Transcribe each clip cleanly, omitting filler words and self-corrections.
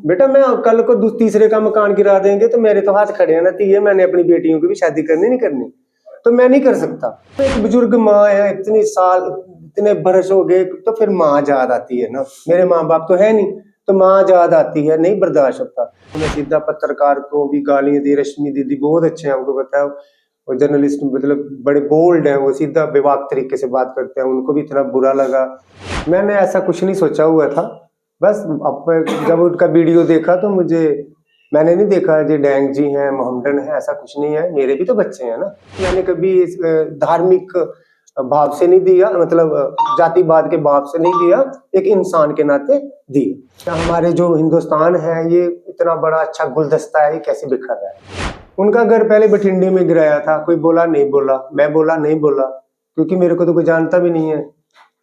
बेटा मैं कल को तीसरे का मकान गिरा देंगे तो मेरे तो हाथ खड़े हैं ना। तीये मैंने अपनी बेटियों की भी शादी करनी नहीं करनी तो मैं नहीं कर सकता। एक बुजुर्ग माँ है, इतने साल इतने बरस हो गए तो फिर माँ याद आती है ना। मेरे माँ बाप तो है नहीं तो माँ याद आती है, नहीं बर्दाश्त होता। उन्हें सीधा पत्रकार को भी गालियां दी। रश्मि दीदी बहुत अच्छे हैं, आपको बताओ। और जर्नलिस्ट मतलब बड़े बोल्ड हैं, वो सीधा बेबाक तरीके से बात करते हैं। उनको भी इतना बुरा लगा। मैंने ऐसा कुछ नहीं सोचा हुआ था। बस अब जब उनका वीडियो देखा तो मैंने नहीं देखा जी डैंग जी हैं, मोहम्मदन है, ऐसा कुछ नहीं है। मेरे भी तो बच्चे हैं ना। मैंने कभी इस धार्मिक भाव से नहीं दिया, मतलब जातिवाद के भाव से नहीं दिया, एक इंसान के नाते दिया। हमारे जो हिंदुस्तान है ये इतना बड़ा अच्छा गुलदस्ता है, ये कैसे बिखर रहा है। उनका घर पहले बठिंडे में गिराया था, कोई बोला नहीं बोला, मैं बोला नहीं बोला, क्योंकि मेरे को तो कोई जानता भी नहीं है।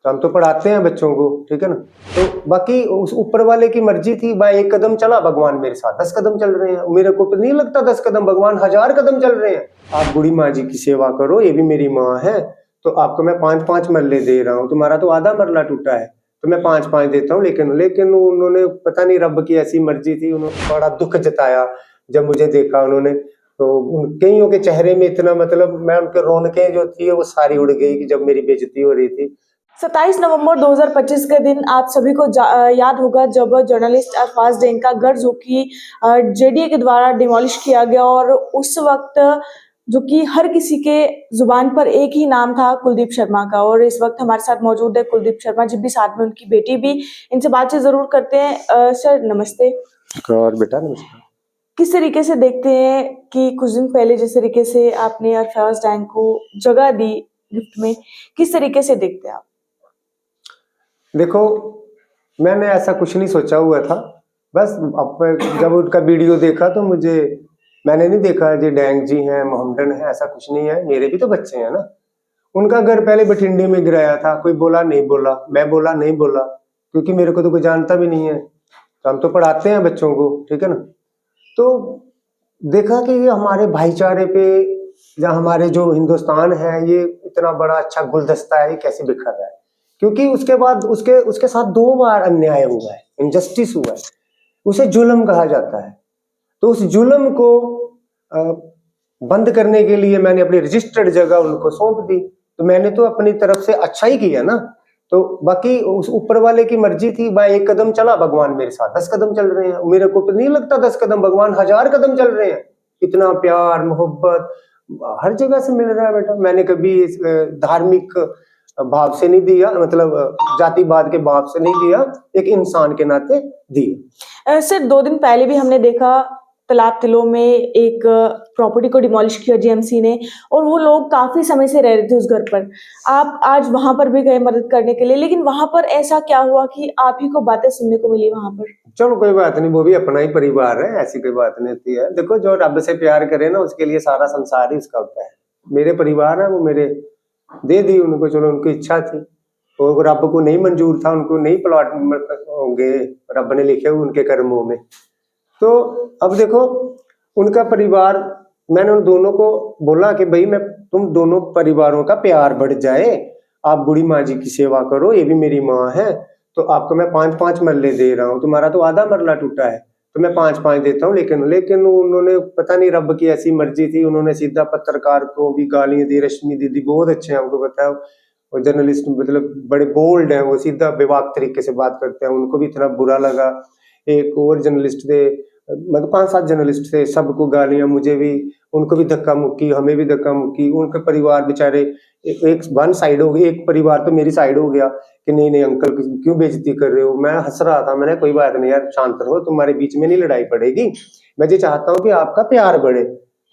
तो हम तो पढ़ाते हैं बच्चों को, ठीक है ना। तो बाकी उस ऊपर वाले की मर्जी थी। भाई एक कदम चला भगवान मेरे साथ 10 कदम चल रहे हैं। मेरे को तो नहीं लगता 10 कदम, भगवान 1000 कदम चल रहे हैं। आप बूढ़ी माँ जी की सेवा करो, ये भी मेरी माँ है। तो आपको मैं 5-5 मरले दे रहा हूँ, तुम्हारा तो आधा मरला टूटा है तो मैं 5-5 देता हूँ। लेकिन उन्होंने पता नहीं रब की ऐसी मर्जी थी, उन्होंने बड़ा दुख जताया जब मुझे देखा उन्होंने। तो उन कईयों के चेहरे में इतना, मतलब मैं उनके रौनकें जो थी वो सारी उड़ गई कि जब मेरी बेइज्जती हो रही थी। 27 नवंबर 2025 के दिन आप सभी को याद होगा जब जर्नलिस्ट अरफाज डैंग का घर जो कि जेडीए के द्वारा डिमोलिश किया गया, और उस वक्त जो कि हर किसी के जुबान पर एक ही नाम था, कुलदीप शर्मा का। और इस वक्त हमारे साथ मौजूद है कुलदीप शर्मा जी भी, साथ में उनकी बेटी भी। इनसे बातचीत जरूर करते हैं। सर नमस्ते। और बेटा नमस्कार। किस तरीके से देखते हैं कि कुछ दिन पहले जिस तरीके से आपने अरफाज डैंग को जगह दी गिफ्ट में, किस तरीके से देखते हैं आप? देखो मैंने ऐसा कुछ नहीं सोचा हुआ था। बस अब जब उनका वीडियो देखा तो मैंने नहीं देखा जी डैंग जी हैं, मोहम्मदन है, ऐसा कुछ नहीं है। मेरे भी तो बच्चे हैं ना। उनका घर पहले बठिंडे में गिराया था, कोई बोला नहीं बोला, मैं बोला नहीं बोला, क्योंकि मेरे को तो कोई जानता भी नहीं है। तो हम तो पढ़ाते हैं बच्चों को, ठीक है ना। तो देखा कि ये हमारे भाईचारे पे या हमारे जो हिंदुस्तान है ये इतना बड़ा अच्छा गुलदस्ता है, ये कैसे बिखर रहा है। क्योंकि उसके बाद उसके साथ 2 बार अन्याय हुआ है, इनजस्टिस हुआ है। उसे जुल्म कहा जाता है। तो उस जुल्म को बंद करने के लिए मैंने अपनी रजिस्टर्ड जगह उनको सौंप दी। तो मैंने तो अपनी तरफ से अच्छा ही किया ना। तो बाकी उस ऊपर वाले की मर्जी थी। भाई एक कदम चला भगवान मेरे साथ 10 कदम चल रहे हैं। मेरे को तो नहीं लगता 10 कदम, भगवान 1000 कदम चल रहे हैं। इतना प्यार मोहब्बत हर जगह से मिल रहा है बेटा। मैंने कभी इस धार्मिक भाव से नहीं दिया, मतलब जातिवाद के भाव से नहीं दिया, एक इंसान के नाते दिया। सर 2 दिन पहले भी हमने देखा तालाब तिलों में एक प्रॉपर्टी को डिमोलिश किया जीएमसी ने, और वो लोग काफी समय से रह रहे थे उस घर पर। आप आज वहां पर भी गए मदद करने के लिए, लेकिन वहां पर ऐसा क्या हुआ कि आप ही को बातें सुनने को मिली वहां पर? चलो कोई बात नहीं, वो भी अपना ही परिवार है, ऐसी कोई बात नहीं होती है। देखो जो रब से प्यार करे ना उसके लिए सारा संसार ही उसका होता है। मेरे परिवार है वो मेरे दे दी उनको, चलो उनकी इच्छा थी। वो रब को नहीं मंजूर था, उनको नहीं प्लॉट होंगे, रब ने लिखे हुए उनके कर्मों में। तो अब देखो उनका परिवार, मैंने उन दोनों को बोला कि भाई मैं तुम दोनों परिवारों का प्यार बढ़ जाए, आप बूढ़ी माँ जी की सेवा करो, ये भी मेरी माँ है। तो आपको मैं 5-5 मरले दे रहा हूँ, तुम्हारा तो आधा मरला टूटा है तो मैं 5-5 देता हूँ। लेकिन उन्होंने पता नहीं रब की ऐसी मर्जी थी, उन्होंने सीधा पत्रकार को भी गालियां दी। रश्मि दीदी बहुत अच्छे हैं, आपको बताओ। और जर्नलिस्ट मतलब बड़े बोल्ड हैं, वो सीधा बेबाक तरीके से बात करते हैं। उनको भी इतना बुरा लगा। एक और जर्नलिस्ट थे, मतलब 5-7 जर्नलिस्ट थे, सबको गालियां, मुझे भी, उनको भी धक्का मुक्की, हमें भी धक्का मुक्की। उनके परिवार बेचारे एक वन साइड हो गई, एक परिवार तो मेरी साइड हो गया कि नहीं नहीं अंकल क्यों बेइज्जती कर रहे हो। मैं हंस रहा था, मैंने कोई बात नहीं यार शांत रहो, तुम्हारे बीच में नहीं लड़ाई पड़ेगी, मैं ये चाहता हूँ कि आपका प्यार बढ़े।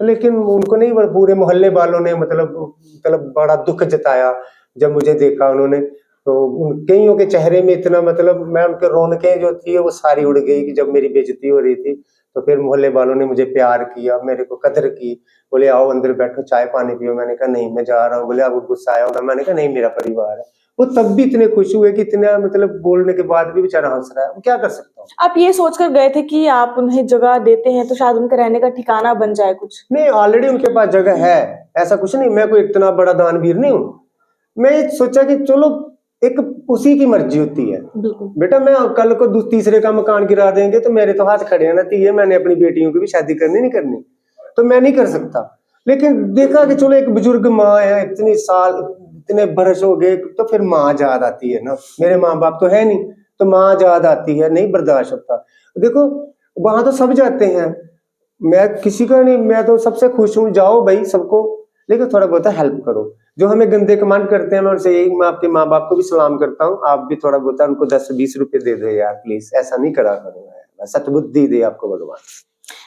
लेकिन उनको नहीं, पूरे मोहल्ले वालों ने मतलब बड़ा दुख जताया जब मुझे देखा उन्होंने। तो उन कईयों के चेहरे में इतना, मतलब मैं उनके रौनकें जो थी वो सारी उड़ गई कि जब मेरी बेइज्जती हो रही थी। तो फिर मोहल्ले वालों ने मुझे प्यार किया, मेरे को कदर की। बोले आओ अंदर बैठो चाय पानी पियो। मैंने कहा नहीं मैं जा रहा हूँ। बोले आपको गुस्सा आया होगा। मैंने कहा नहीं मेरा परिवार है। वो तब भी इतने खुश हुए कि इतना, मतलब बोलने के बाद भी बेचारा हंस रहा है, वो क्या कर सकता हूँ। आप ये सोचकर गए थे कि आप उन्हें जगह देते हैं तो शायद उनके रहने का ठिकाना बन जाए कुछ? नहीं ऑलरेडी उनके पास जगह है, ऐसा कुछ नहीं। मैं कोई इतना बड़ा दानवीर नहीं हूँ। मैं सोचा कि चलो एक उसी की मर्जी होती है। बिल्कुल। बेटा मैं कल को तीसरे का मकान गिरा देंगे तो मेरे तो हाथ खड़े हैं ना, तो ये मैंने अपनी बेटियों की भी शादी करनी नहीं करनी, तो मैं नहीं कर सकता। लेकिन देखा कि चलो एक बुजुर्ग माँ है, इतने साल इतने बरस हो गए, तो फिर माँ याद आती है ना। मेरे माँ बाप तो है नहीं, तो माँ याद आती है, नहीं बर्दाश्त होता। देखो वहां तो सब जाते हैं, मैं किसी का नहीं, मैं तो सबसे खुश हूँ, जाओ भाई सबको, लेकिन थोड़ा बहुत हेल्प करो। जो हमें गंदे कमांड करते हैं, मैं उनसे यही, मैं आपके माँ बाप को भी सलाम करता हूँ, आप भी थोड़ा बहुत उनको 10-20 रुपए दे दो यार प्लीज, ऐसा नहीं करा करो यार, सतबुद्धि दे आपको भगवान।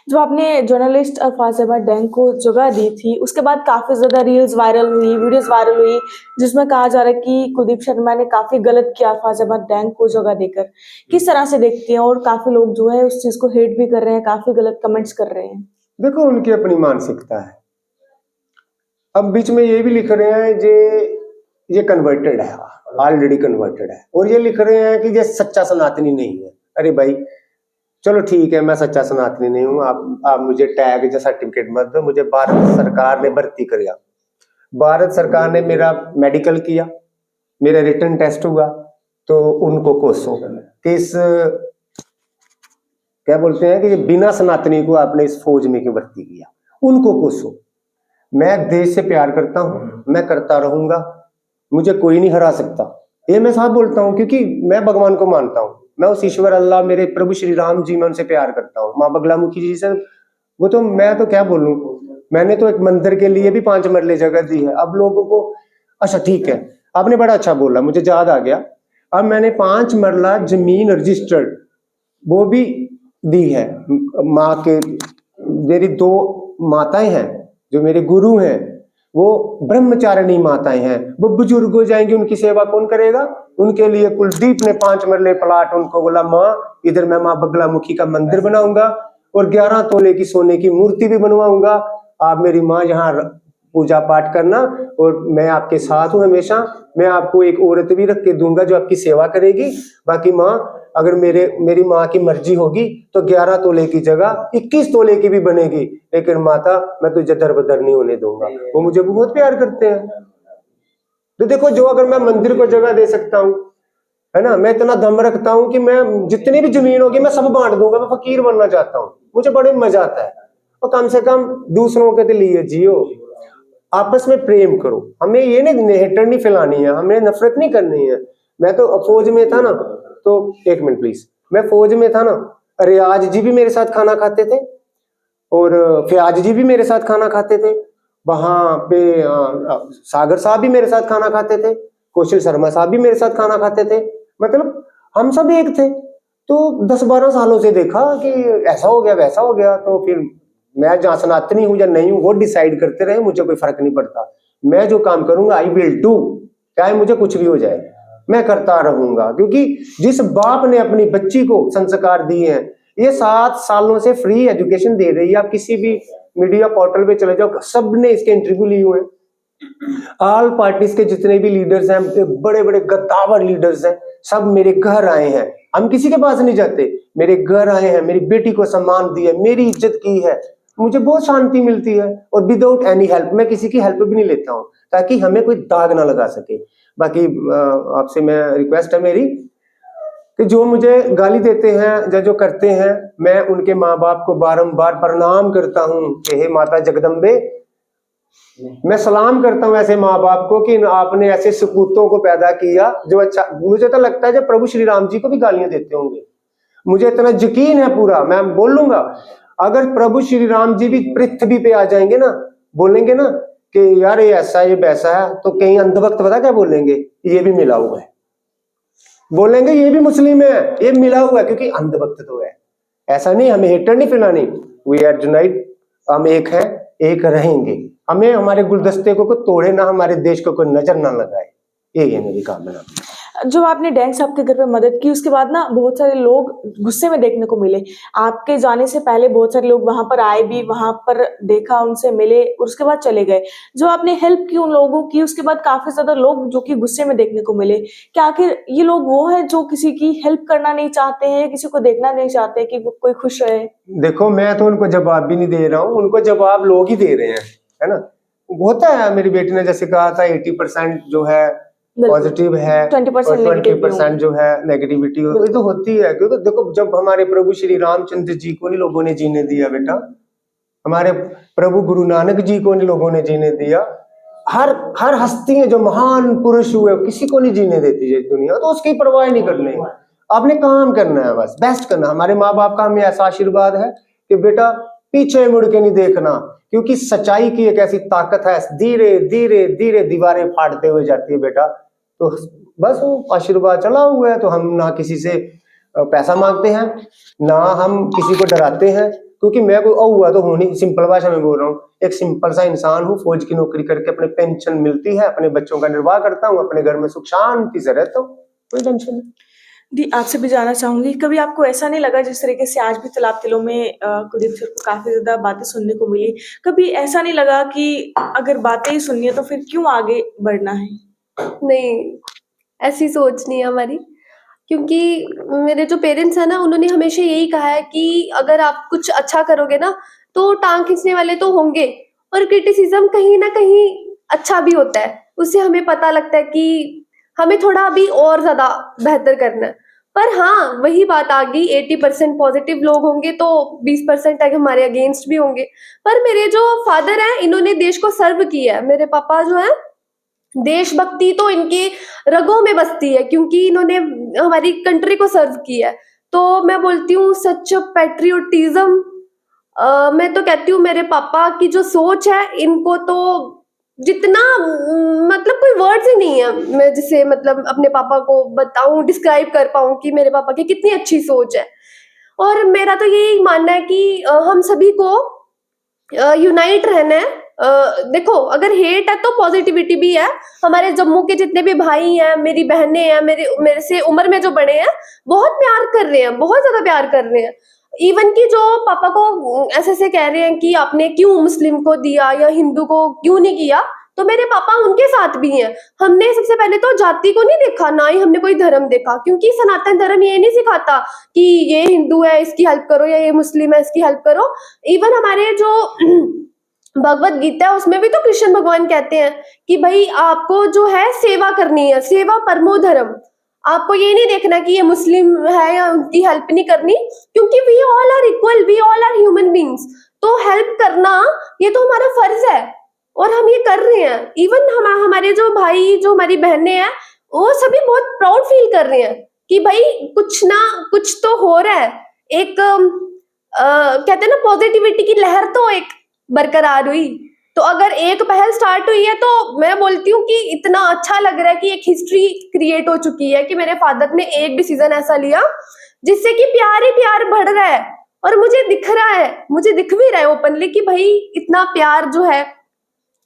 जो आपने जर्नलिस्ट अल्फाज अहमद डैंग को जगह दी थी, उसके बाद काफी ज्यादा रील्स वायरल हुई, वीडियोस वायरल हुई, जिसमें कहा जा रहा है कि कुलदीप शर्मा ने काफी गलत किया अल्फाज अहमद डैंग को जगह देकर। किस तरह से देखती हैं? और काफी लोग जो है उस चीज को हेट भी कर रहे हैं, काफी गलत कमेंट्स कर रहे हैं। देखो उनकी अपनी मानसिकता है। अब बीच में ये भी लिख रहे हैं ये कन्वर्टेड है, ऑलरेडी कन्वर्टेड है, और ये लिख रहे हैं कि ये सच्चा सनातनी नहीं है। अरे भाई चलो ठीक है, मैं सच्चा सनातनी नहीं हूँ, आप मुझे टैग या सर्टिफिकेट मत दो, मुझे भारत सरकार ने भर्ती किया, भारत सरकार ने मेरा मेडिकल किया, मेरा रिटन टेस्ट हुआ, तो उनको कोसो कि इस क्या बोलते हैं कि बिना सनातनी को आपने इस फौज में क्यों भर्ती किया, उनको कोसो। मैं देश से प्यार करता हूँ, मैं करता रहूंगा, मुझे कोई नहीं हरा सकता, ये मैं साफ बोलता हूँ, क्योंकि मैं भगवान को मानता हूँ, मैं उस ईश्वर अल्लाह, मेरे प्रभु श्री राम जी, मैं उनसे प्यार करता हूँ, माँ बगलामुखी जी से, वो तो मैं तो क्या बोलूं, मैंने तो एक मंदिर के लिए भी 5 मरले जगह दी है। अब लोगों को, अच्छा ठीक है, आपने बड़ा अच्छा बोला, मुझे याद आ गया, अब मैंने 5 मरला जमीन रजिस्टर्ड वो भी दी है। माँ के, मेरी 2 माताएं हैं जो मेरे गुरु हैं, वो ब्रह्मचारिणी माताएं हैं, वो बुजुर्ग हो जाएंगे, उनकी सेवा कौन करेगा? उनके लिए कुलदीप ने 5 मरले प्लाट उनको बोला, माँ इधर मैं माँ बगलामुखी का मंदिर बनाऊंगा और 11 तोले की सोने की मूर्ति भी बनवाऊंगा, आप मेरी माँ यहाँ पूजा पाठ करना, और मैं आपके साथ हूँ हमेशा, मैं आपको एक औरत भी रख के दूंगा जो आपकी सेवा करेगी, बाकी माँ अगर मेरी माँ की मर्जी होगी तो 11 तोले की जगह 21 तोले की भी बनेगी, लेकिन माता मैं तुझे दर बदर नहीं होने दूंगा। वो मुझे बहुत प्यार करते हैं। तो देखो, जो अगर मैं मंदिर को जगह दे सकता हूँ, है ना, मैं इतना दम रखता हूँ कि मैं जितनी भी जमीन होगी मैं सब बांट दूंगा, मैं फकीर बनना चाहता हूँ, मुझे बड़े मजा आता है। और कम से कम दूसरों के लिए जियो, आपस में प्रेम करो, हमें ये नहीं हेटर नहीं फैलानी है, हमें नफरत नहीं करनी है। मैं तो फौज में था ना, तो 1 मिनट प्लीज, मैं फौज में था ना, रियाज जी भी मेरे साथ खाना खाते थे और फयाज जी भी मेरे साथ खाना खाते थे, वहां पे सागर साहब भी मेरे साथ खाना खाते थे, कौशल शर्मा साहब भी मेरे साथ खाना खाते थे, मतलब हम सब एक थे। तो 10-12 सालों से देखा कि ऐसा हो गया वैसा हो गया, तो फिर मैं जहाँ सनातनी हूँ या नहीं हूँ वो डिसाइड करते रहे, मुझे कोई फर्क नहीं पड़ता। मैं जो काम करूंगा आई विल डू, चाहे मुझे कुछ भी हो जाए, मैं करता रहूंगा, क्योंकि जिस बाप ने अपनी बच्ची को संस्कार दिए हैं, ये 7 सालों से फ्री एजुकेशन दे रही है, आप किसी भी मीडिया पोर्टल पे चले जाओ, सब ने इसके इंटरव्यू लिए हुए हैं। ऑल पार्टीज के जितने भी लीडर्स हैं, बड़े बड़े गद्दावर लीडर्स हैं, सब मेरे घर आए हैं, हम किसी के पास नहीं जाते, मेरे घर आए हैं, मेरी बेटी को सम्मान दिया, मेरी इज्जत की है, मुझे बहुत शांति मिलती है, और विदाउट एनी हेल्प, मैं किसी की हेल्प भी नहीं लेता हूँ, ताकि हमें कोई दाग ना लगा सके। बाकी आपसे मैं रिक्वेस्ट है मेरी कि जो मुझे गाली देते हैं या जो करते हैं, मैं उनके माँ बाप को बारंबार प्रणाम करता हूँ कि हे माता जगदम्बे, मैं सलाम करता हूँ ऐसे माँ बाप को कि आपने ऐसे सपूतों को पैदा किया जो अच्छा, मुझे तो लगता है जब प्रभु श्री राम जी को भी गालियां देते होंगे, मुझे इतना यकीन है पूरा, मैं बोलूंगा अगर प्रभु श्री राम जी भी पृथ्वी पे आ जाएंगे ना, बोलेंगे ना कि यार ये ऐसा ये वैसा है, तो कहीं अंधभक्त पता क्या बोलेंगे, ये भी मिला हुआ है, बोलेंगे ये भी मुस्लिम है, ये मिला हुआ है, क्योंकि अंधभक्त तो है। ऐसा नहीं, हमें हेटर नहीं फैलानी, वी आर यूनाइट, हम एक हैं, एक रहेंगे, हमें हमारे गुलदस्ते को कोई तोड़े ना, हमारे देश को कोई नजर ना लगाए, यही है मेरी कामना। जो आपने डैंग साहब के घर पे मदद की, उसके बाद ना बहुत सारे लोग गुस्से में देखने को मिले। आपके जाने से पहले बहुत सारे लोग वहां पर आए भी, वहां पर देखा, उनसे मिले और उसके बाद चले गए। जो आपने हेल्प की उन लोगों की, उसके बाद काफी ज्यादा लोग जो कि गुस्से में देखने को मिले। क्या आखिर ये लोग वो है जो किसी की हेल्प करना नहीं चाहते हैं, किसी को देखना नहीं चाहते कि कोई खुश रहे? देखो मैं तो उनको जवाब भी नहीं दे रहा हूँ, उनको जवाब लोग ही दे रहे हैं, है ना। होता है, मेरी बेटी ने जैसे कहा था 80% जो है बिल्कुल। पॉजिटिव है 20% और negative भी 20% जो है नेगेटिविटी हो, ये तो होती है। क्योंकि देखो, जब हमारे प्रभु श्री रामचंद्र जी को नहीं लोगों ने जीने दिया बेटा, हमारे प्रभु गुरु नानक जी को नहीं लोगों ने जीने दिया, हर हर हस्ती है जो महान पुरुष हुए किसी को नहीं जीने देती ये दुनिया, तो उसकी परवाह नहीं करनी। आपने काम करना है, बस बेस्ट करना। हमारे माँ बाप का हमें ऐसा आशीर्वाद है कि बेटा पीछे मुड़ के नहीं देखना, क्योंकि सच्चाई की एक ऐसी ताकत है, धीरे धीरे धीरे दीवारें फाड़ते हुए जाती है बेटा। तो बस वो आशीर्वाद चला हुआ है, तो हम ना किसी से पैसा मांगते हैं, ना हम किसी को डराते हैं, क्योंकि मैं कोई हुआ तो हूं नहीं। सिंपल भाषा में बोल रहा हूँ, एक सिंपल सा इंसान हूँ, फौज की नौकरी करके अपने पेंशन मिलती है, अपने बच्चों का निर्वाह करता हूँ, अपने घर में सुख शांति से रहता हूँ, कोई टेंशन नहीं। दी, आपसे भी जानना चाहूंगी, कभी आपको ऐसा नहीं लगा, जिस तरीके से आज भी तालाब तिलों में कुलदीप सर को काफी ज्यादा बातें सुनने को मिली, कभी ऐसा नहीं लगा कि अगर बातें ही सुननी है तो फिर क्यों आगे बढ़ना है? नहीं, ऐसी सोच नहीं है हमारी, क्योंकि मेरे जो पेरेंट्स हैं ना, उन्होंने हमेशा यही कहा है कि अगर आप कुछ अच्छा करोगे ना, तो टांग खींचने वाले तो होंगे, और क्रिटिसिज्म कहीं ना कहीं अच्छा भी होता है। उससे हमें पता लगता है कि हमें थोड़ा अभी और ज्यादा बेहतर करना है। पर हाँ, वही बात आ गई, 80% पॉजिटिव लोग होंगे तो 20% हमारे अगेंस्ट भी होंगे। पर मेरे जो फादर हैं, इन्होंने देश को सर्व किया है। मेरे पापा जो है, देशभक्ति तो इनकी रगों में बसती है, क्योंकि इन्होंने हमारी कंट्री को सर्व किया है। तो मैं बोलती हूँ सच पैट्रियोटिज्म, मैं तो कहती हूँ मेरे पापा की जो सोच है, इनको तो जितना मतलब कोई वर्ड्स ही नहीं है मैं जिसे मतलब अपने पापा को बताऊं, डिस्क्राइब कर पाऊं कि मेरे पापा की कितनी अच्छी सोच है। और मेरा तो यही मानना है कि हम सभी को यूनाइट रहना है। देखो, अगर हेट है तो पॉजिटिविटी भी है। हमारे जम्मू के जितने भी भाई हैं, मेरी बहनें हैं, मेरे से उम्र में जो बड़े हैं, बहुत प्यार कर रहे हैं, बहुत ज्यादा प्यार कर रहे हैं। इवन कि जो पापा को ऐसे ऐसे कह रहे हैं कि आपने क्यों मुस्लिम को दिया या हिंदू को क्यों नहीं किया, तो मेरे पापा उनके साथ भी हैं। हमने सबसे पहले तो जाति को नहीं देखा, ना ही हमने कोई धर्म देखा, क्योंकि सनातन धर्म ये नहीं सिखाता कि ये हिंदू है इसकी हेल्प करो या ये मुस्लिम है इसकी हेल्प करो। इवन हमारे जो भगवत गीता है, उसमें भी तो कृष्ण भगवान कहते हैं कि भाई आपको जो है सेवा करनी है, सेवा परमो धर्म। आपको ये नहीं देखना कि ये मुस्लिम है या उनकी हेल्प नहीं करनी, क्योंकि we all are equal, we all are human beings. तो हेल्प करना ये तो हमारा फर्ज है, और हम ये कर रहे हैं। इवन हमारे जो भाई, जो हमारी बहनें हैं, वो सभी बहुत प्राउड फील कर रहे हैं कि भाई कुछ ना कुछ तो हो रहा है। एक कहते हैं ना, पॉजिटिविटी की लहर तो एक बरकरार हुई। तो अगर एक पहल स्टार्ट हुई है, तो मैं बोलती हूँ कि इतना अच्छा लग रहा है कि एक हिस्ट्री क्रिएट हो चुकी है कि मेरे फादर ने एक डिसीजन ऐसा लिया जिससे कि प्यार ही प्यार बढ़ रहा है। और मुझे दिख रहा है, मुझे दिख भी रहा है ओपनली कि भाई इतना प्यार जो है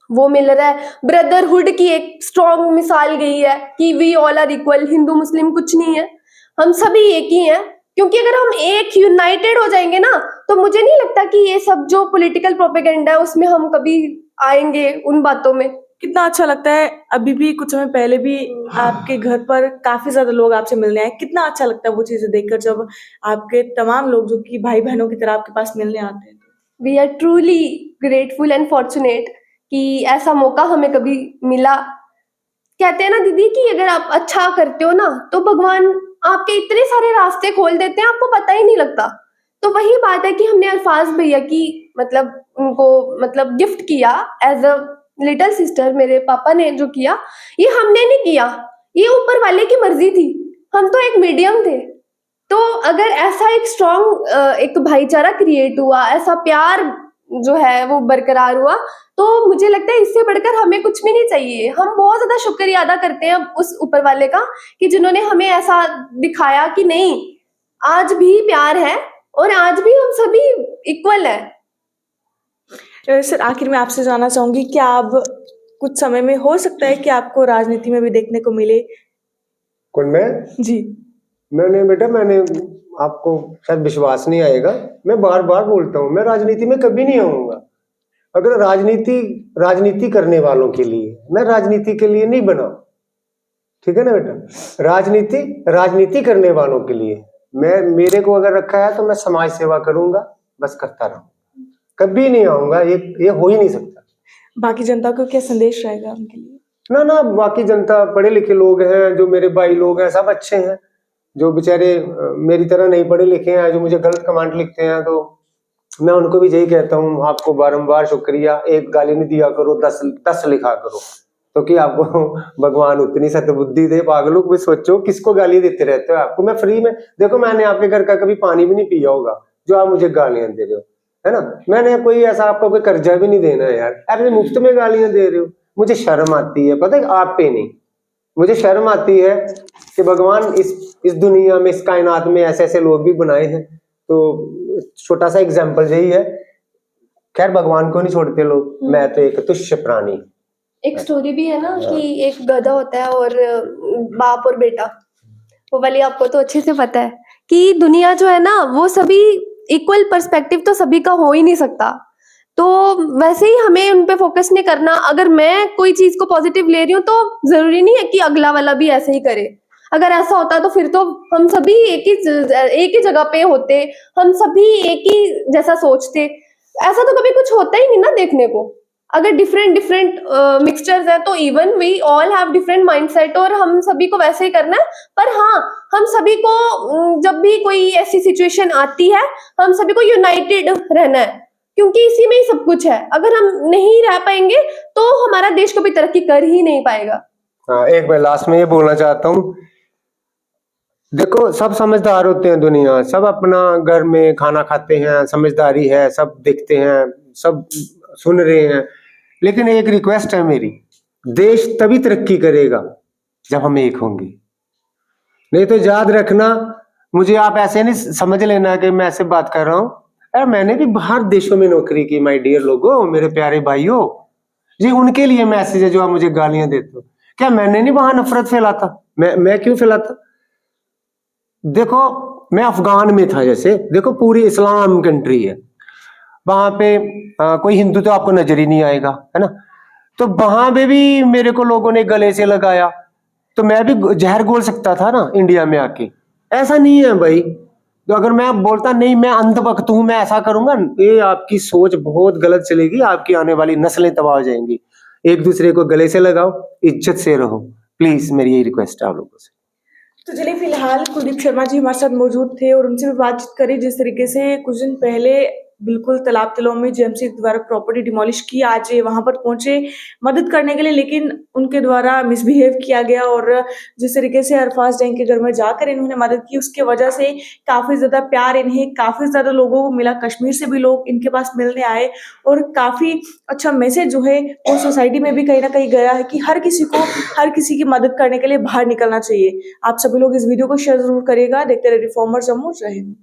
वो मिल रहा है। ब्रदरहुड की एक स्ट्रॉन्ग मिसाल गई है कि we all are equal, Hindu Muslim कुछ नहीं है, हम सभी एक ही हैं। क्योंकि अगर हम एक यूनाइटेड हो जाएंगे ना, तो मुझे नहीं लगता कि ये सब जो पॉलिटिकल प्रोपेगेंडा है उसमें हम कभी आएंगे उन बातों में। कितना अच्छा लगता है, अभी भी कुछ समय पहले भी आपके घर पर काफी ज्यादा लोग आपसे मिलने आए, कितना अच्छा लगता है वो चीजें देखकर, जब आपके तमाम लोग जो कि भाई बहनों की तरह आपके पास मिलने आते हैं। We are truly grateful and fortunate कि ऐसा मौका हमें कभी मिला। कहते हैं ना दीदी कि अगर आप अच्छा करते हो ना, तो भगवान आपके इतने सारे रास्ते खोल देते हैं, आपको पता ही नहीं लगता। तो वही बात है कि हमने अल्फाज भैया की मतलब उनको मतलब गिफ्ट किया एज अ लिटिल सिस्टर। मेरे पापा ने जो किया, ये हमने नहीं किया, ये ऊपर वाले की मर्जी थी। हम तो एक मीडियम थे। तो अगर ऐसा एक स्ट्रॉन्ग एक भाईचारा क्रिएट हुआ, ऐसा प्यार जो है वो बरकरार हुआ, तो मुझे लगता है इससे बढ़कर हमें कुछ भी नहीं चाहिए। हम बहुत ज्यादा शुक्रिया अदा करते हैं उस ऊपर वाले का कि जिन्होंने हमें ऐसा दिखाया कि नहीं, आज भी प्यार है और आज भी हम सभी इक्वल है। सर, आखिर में आपसे जानना चाहूंगी, क्या अब कुछ समय में हो सकता है कि आपको राजनीति में भी देखने को मिले? कौन, मैं? जी। मैंने आपको शायद विश्वास नहीं आएगा, मैं बार बार बोलता हूँ, मैं राजनीति में कभी नहीं आऊंगा। अगर राजनीति करने वालों के लिए, मैं राजनीति के लिए नहीं बना, ठीक है ना बेटा? राजनीति करने वालों के लिए मेरे को अगर रखा है तो मैं समाज सेवा करूंगा, बस करता रहूंगा, कभी नहीं आऊंगा, ये हो ही नहीं सकता। बाकी जनता को क्या संदेश रहेगा उनके लिए? ना ना, बाकी जनता पढ़े लिखे लोग हैं, जो मेरे भाई लोग हैं सब अच्छे हैं। जो बेचारे मेरी तरह नहीं पढ़े लिखे हैं, जो मुझे गलत कमेंट लिखते हैं, तो मैं उनको भी यही कहता हूँ, आपको बारंबार शुक्रिया। एक गाली नहीं दिया करो, 10 लिखा करो, क्योंकि आपको भगवान उतनी सतबुद्धि दे। पागलों को भी सोचो, किसको गाली देते रहते हो। आपको मैं फ्री में, देखो मैंने आपके घर का कभी पानी भी नहीं पिया होगा जो आप मुझे गालियां दे रहे हो, है ना। मैंने कोई ऐसा आपको कोई कर्जा भी नहीं देना है यार, आप मुफ्त में गालियां दे रहे हो। मुझे शर्म आती है, पता है, आप पे नहीं, मुझे शर्म आती है कि भगवान इस दुनिया में, इस कायनात में ऐसे ऐसे लोग भी बनाए हैं। तो छोटा सा एग्जाम्पल यही है। खैर भगवान को नहीं छोड़ते लोग, मैं तो एक तुच्छ प्राणी। एक स्टोरी भी है ना कि एक गधा होता है और बाप और बेटा, वो वाली आपको तो अच्छे से पता है कि दुनिया जो है ना वो सभी इक्वल पर्सपेक्टिव तो सभी का हो ही नहीं सकता। तो वैसे ही हमें उन पे फोकस नहीं करना। अगर मैं कोई चीज को पॉजिटिव ले रही हूँ तो जरूरी नहीं है कि अगला वाला भी ऐसे ही करे। अगर ऐसा होता तो फिर तो हम सभी एक ही जगह पे होते, हम सभी एक ही जैसा सोचते। ऐसा तो कभी कुछ होता ही नहीं ना देखने को। अगर डिफरेंट डिफरेंट मिक्सचर्स है तो even we all have different mindset और हम सभी को वैसे ही करना है। पर हाँ, हम सभी को जब भी कोई ऐसी सिचुएशन आती है, हम सभी को यूनाइटेड रहना है, क्योंकि इसी में ही सब कुछ है। अगर हम नहीं रह पाएंगे तो हमारा देश कभी तरक्की कर ही नहीं पाएगा। हाँ, एक मैं लास्ट में ये बोलना चाहता हूँ, देखो सब समझदार होते हैं दुनिया, सब अपना घर में खाना खाते हैं, समझदारी है, सब देखते हैं, सब सुन रहे हैं। लेकिन एक रिक्वेस्ट है मेरी, देश तभी तरक्की करेगा जब हम एक होंगे। नहीं तो याद रखना, मुझे आप ऐसे नहीं समझ लेना कि मैं ऐसे बात कर रहा हूँ। अरे मैंने भी बाहर देशों में नौकरी की, माय डियर लोगों, मेरे प्यारे भाइयों। ये उनके लिए मैसेज है जो आप मुझे गालियां देते हो। क्या मैंने नहीं वहां नफरत फैलाता? मैं क्यों फैलाता? देखो मैं अफगान में था, जैसे देखो पूरी इस्लाम कंट्री है, वहां पे कोई हिंदू तो आपको नजर ही नहीं आएगा, है ना। तो वहां पे भी मेरे को लोगों ने गले से लगाया, तो मैं भी जहर घोल सकता था ना इंडिया में आके। ऐसा नहीं है भाई। तो अगर मैं बोलता नहीं मैं अंधभक्त हूं, मैं ऐसा करूंगा, ये आपकी सोच बहुत गलत चलेगी, आपकी आने वाली नस्लें तबाह हो जाएंगी। एक दूसरे को गले से लगाओ, इज्जत से रहो, प्लीज, मेरी यही रिक्वेस्ट है आप लोगों से। तो चलिए फिलहाल कुलदीप शर्मा जी हमारे साथ मौजूद थे और उनसे भी बातचीत करी। जिस तरीके से कुछ दिन पहले बिल्कुल तालाब तलों में जेएमसी द्वारा प्रॉपर्टी डिमोलिश की, आज ये वहां पर पहुंचे मदद करने के लिए, लेकिन उनके द्वारा मिसबिहेव किया गया। और जिस तरीके से अरफाज डैंग के घर में जाकर इन्होंने मदद की, उसके वजह से काफी ज्यादा प्यार इन्हें काफी ज्यादा लोगों को मिला। कश्मीर से भी लोग इनके पास मिलने आए और काफी अच्छा मैसेज जो है वो सोसाइटी में भी कहीं ना कहीं गया है कि हर किसी को हर किसी की मदद करने के लिए बाहर निकलना चाहिए। आप सभी लोग इस वीडियो को शेयर जरूर करिएगा। देखते रहिए रिफॉर्मर जम्मू। जय हिंद।